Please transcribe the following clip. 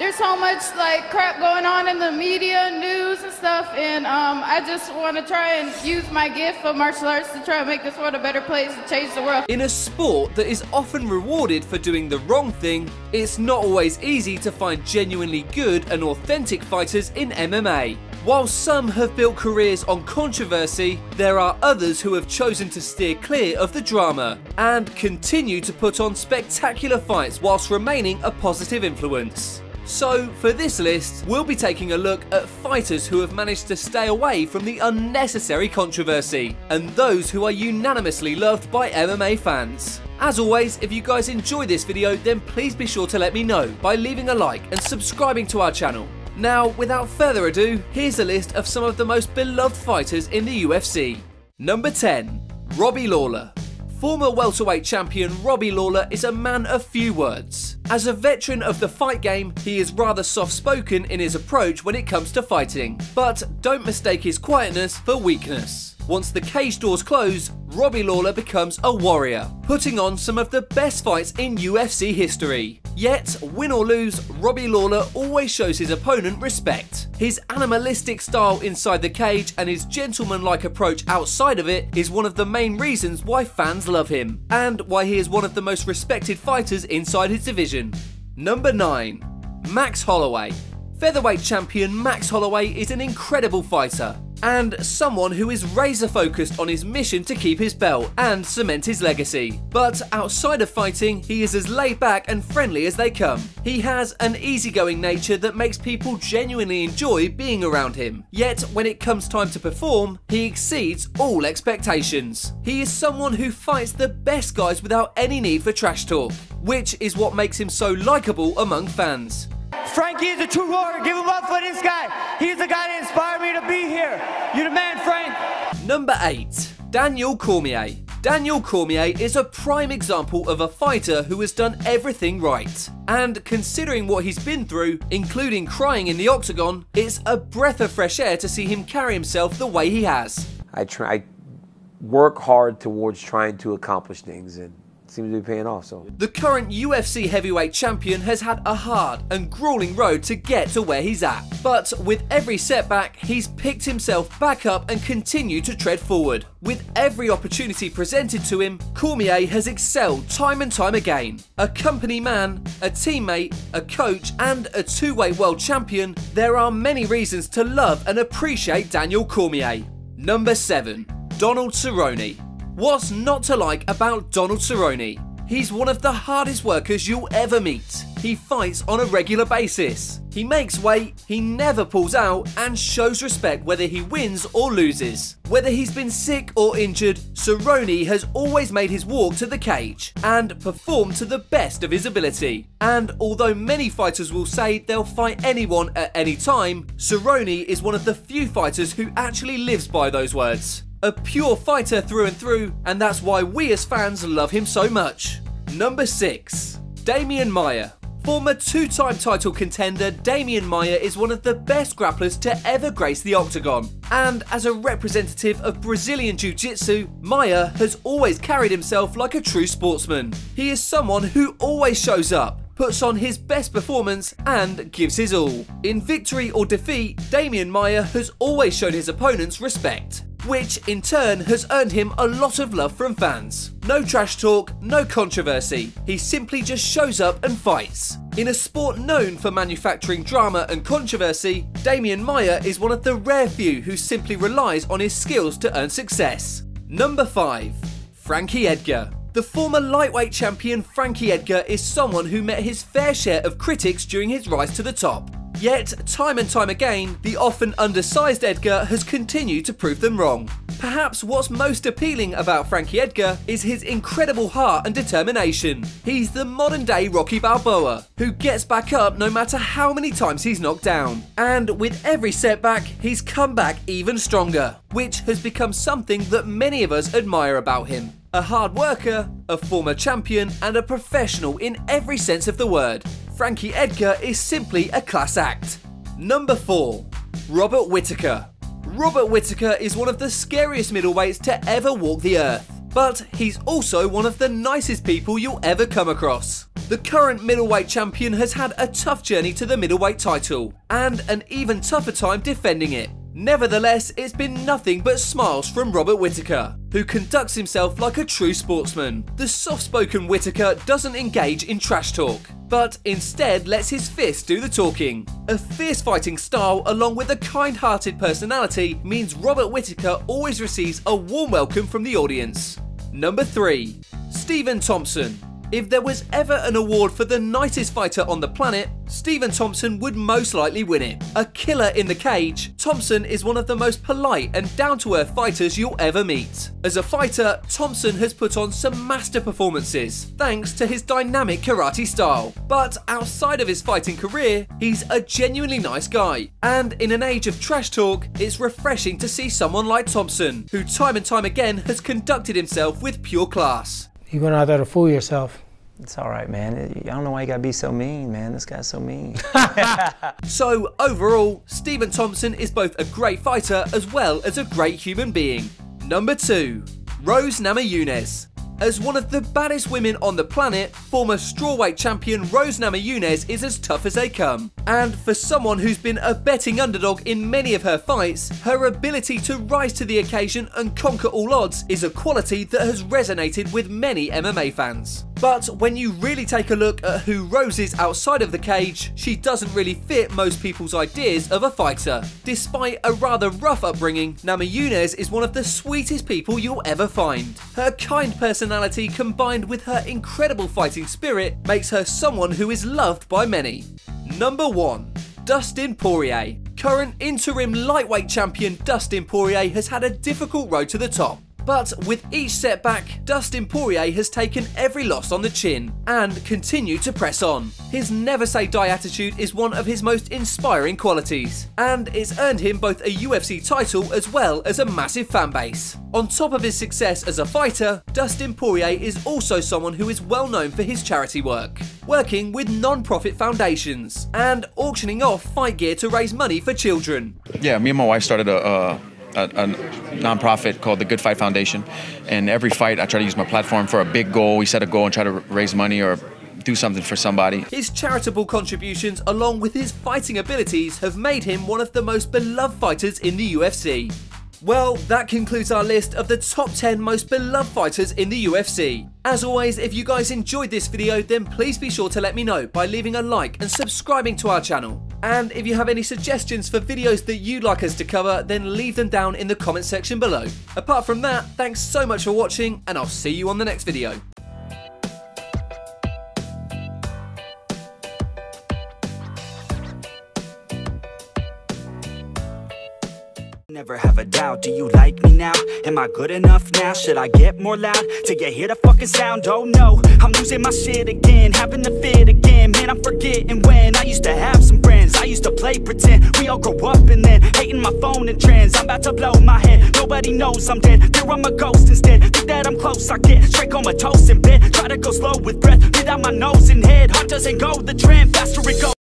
there's so much like crap going on in the media, news and stuff, and I just want to try and use my gift of martial arts to try and make this world a better place and change the world. In a sport that is often rewarded for doing the wrong thing, it's not always easy to find genuinely good and authentic fighters in MMA. While some have built careers on controversy, there are others who have chosen to steer clear of the drama and continue to put on spectacular fights whilst remaining a positive influence. So, for this list, we'll be taking a look at fighters who have managed to stay away from the unnecessary controversy, and those who are unanimously loved by MMA fans. As always, if you guys enjoy this video, then please be sure to let me know by leaving a like and subscribing to our channel. Now, without further ado, here's a list of some of the most beloved fighters in the UFC. Number 10. Robbie Lawler. Former welterweight champion Robbie Lawler is a man of few words. As a veteran of the fight game, he is rather soft-spoken in his approach when it comes to fighting. But don't mistake his quietness for weakness. Once the cage doors close, Robbie Lawler becomes a warrior, putting on some of the best fights in UFC history. Yet, win or lose, Robbie Lawler always shows his opponent respect. His animalistic style inside the cage and his gentleman-like approach outside of it is one of the main reasons why fans love him, and why he is one of the most respected fighters inside his division. Number 9. Max Holloway. Featherweight champion Max Holloway is an incredible fighter, and someone who is razor focused on his mission to keep his belt and cement his legacy. But outside of fighting, he is as laid back and friendly as they come. He has an easygoing nature that makes people genuinely enjoy being around him. Yet when it comes time to perform, he exceeds all expectations. He is someone who fights the best guys without any need for trash talk, which is what makes him so likable among fans. Frankie is a true warrior. Give him up for this guy. He's the guy that inspired me to be here. You're the man, Frank. Number 8. Daniel Cormier. Daniel Cormier is a prime example of a fighter who has done everything right. And considering what he's been through, including crying in the octagon, it's a breath of fresh air to see him carry himself the way he has. I work hard towards trying to accomplish things, and seems to be paying off. So the current UFC heavyweight champion has had a hard and grueling road to get to where he's at, but with every setback he's picked himself back up and continued to tread forward. With every opportunity presented to him, Cormier has excelled time and time again. A company man, a teammate, a coach and a two-way world champion, there are many reasons to love and appreciate Daniel Cormier. Number 7. Donald Cerrone. What's not to like about Donald Cerrone? He's one of the hardest workers you'll ever meet. He fights on a regular basis. He makes weight, he never pulls out, and shows respect whether he wins or loses. Whether he's been sick or injured, Cerrone has always made his walk to the cage and performed to the best of his ability. And although many fighters will say they'll fight anyone at any time, Cerrone is one of the few fighters who actually lives by those words. A pure fighter through and through, and that's why we as fans love him so much. Number 6. Demian Maia. Former two-time title contender Demian Maia is one of the best grapplers to ever grace the octagon. And as a representative of Brazilian Jiu-Jitsu, Maia has always carried himself like a true sportsman. He is someone who always shows up, puts on his best performance and gives his all. In victory or defeat, Demian Maia has always shown his opponents respect, which in turn has earned him a lot of love from fans. No trash talk, no controversy. He simply just shows up and fights. In a sport known for manufacturing drama and controversy, Demian Maia is one of the rare few who simply relies on his skills to earn success. Number 5. Frankie Edgar. The former lightweight champion Frankie Edgar is someone who met his fair share of critics during his rise to the top. Yet, time and time again, the often undersized Edgar has continued to prove them wrong. Perhaps what's most appealing about Frankie Edgar is his incredible heart and determination. He's the modern day Rocky Balboa, who gets back up no matter how many times he's knocked down. And with every setback, he's come back even stronger, which has become something that many of us admire about him. A hard worker, a former champion, and a professional in every sense of the word, Frankie Edgar is simply a class act. Number 4. Robert Whittaker. Robert Whittaker is one of the scariest middleweights to ever walk the earth, but he's also one of the nicest people you'll ever come across. The current middleweight champion has had a tough journey to the middleweight title, and an even tougher time defending it. Nevertheless, it's been nothing but smiles from Robert Whittaker, who conducts himself like a true sportsman. The soft-spoken Whittaker doesn't engage in trash talk, but instead lets his fists do the talking. A fierce fighting style along with a kind-hearted personality means Robert Whittaker always receives a warm welcome from the audience. Number 3. Stephen Thompson. If there was ever an award for the nicest fighter on the planet, Stephen Thompson would most likely win it. A killer in the cage, Thompson is one of the most polite and down-to-earth fighters you'll ever meet. As a fighter, Thompson has put on some master performances, thanks to his dynamic karate style. But outside of his fighting career, he's a genuinely nice guy. And in an age of trash talk, it's refreshing to see someone like Thompson, who time and time again has conducted himself with pure class. You're going out there to fool yourself. It's all right, man. I don't know why you gotta be so mean, man. This guy's so mean. So overall, Stephen Thompson is both a great fighter as well as a great human being. Number 2. Rose Namajunas. As one of the baddest women on the planet, former strawweight champion Rose Namajunas is as tough as they come. And for someone who's been a betting underdog in many of her fights, her ability to rise to the occasion and conquer all odds is a quality that has resonated with many MMA fans. But when you really take a look at who Rose is outside of the cage, she doesn't really fit most people's ideas of a fighter. Despite a rather rough upbringing, Namajunas is one of the sweetest people you'll ever find. Her kind personality combined with her incredible fighting spirit makes her someone who is loved by many. Number 1. Dustin Poirier. Current interim lightweight champion Dustin Poirier has had a difficult road to the top. But with each setback, Dustin Poirier has taken every loss on the chin and continued to press on. His never say die attitude is one of his most inspiring qualities, and it's earned him both a UFC title as well as a massive fan base. On top of his success as a fighter, Dustin Poirier is also someone who is well known for his charity work, working with non-profit foundations and auctioning off fight gear to raise money for children. Yeah, me and my wife started a non-profit called the Good Fight Foundation, and every fight I try to use my platform for a big goal. We set a goal and try to raise money or do something for somebody. His charitable contributions along with his fighting abilities have made him one of the most beloved fighters in the UFC. Well, that concludes our list of the top 10 most beloved fighters in the UFC. As always, if you guys enjoyed this video, then please be sure to let me know by leaving a like and subscribing to our channel. And if you have any suggestions for videos that you'd like us to cover, then leave them down in the comment section below. Apart from that, thanks so much for watching, and I'll see you on the next video. Never have a doubt, do you like me now? Am I good enough now? Should I get more loud? Till you hear the fucking sound? Oh no, I'm losing my shit again, having to fit again. Man, I'm forgetting when I used to have some friends. I used to play pretend, we all grow up and then hating my phone and trends. I'm about to blow my head, nobody knows I'm dead. Fear I'm a ghost instead, think that I'm close, I get straight comatose in bed. Try to go slow with breath, without my nose and head. Heart doesn't go the trend, faster it goes.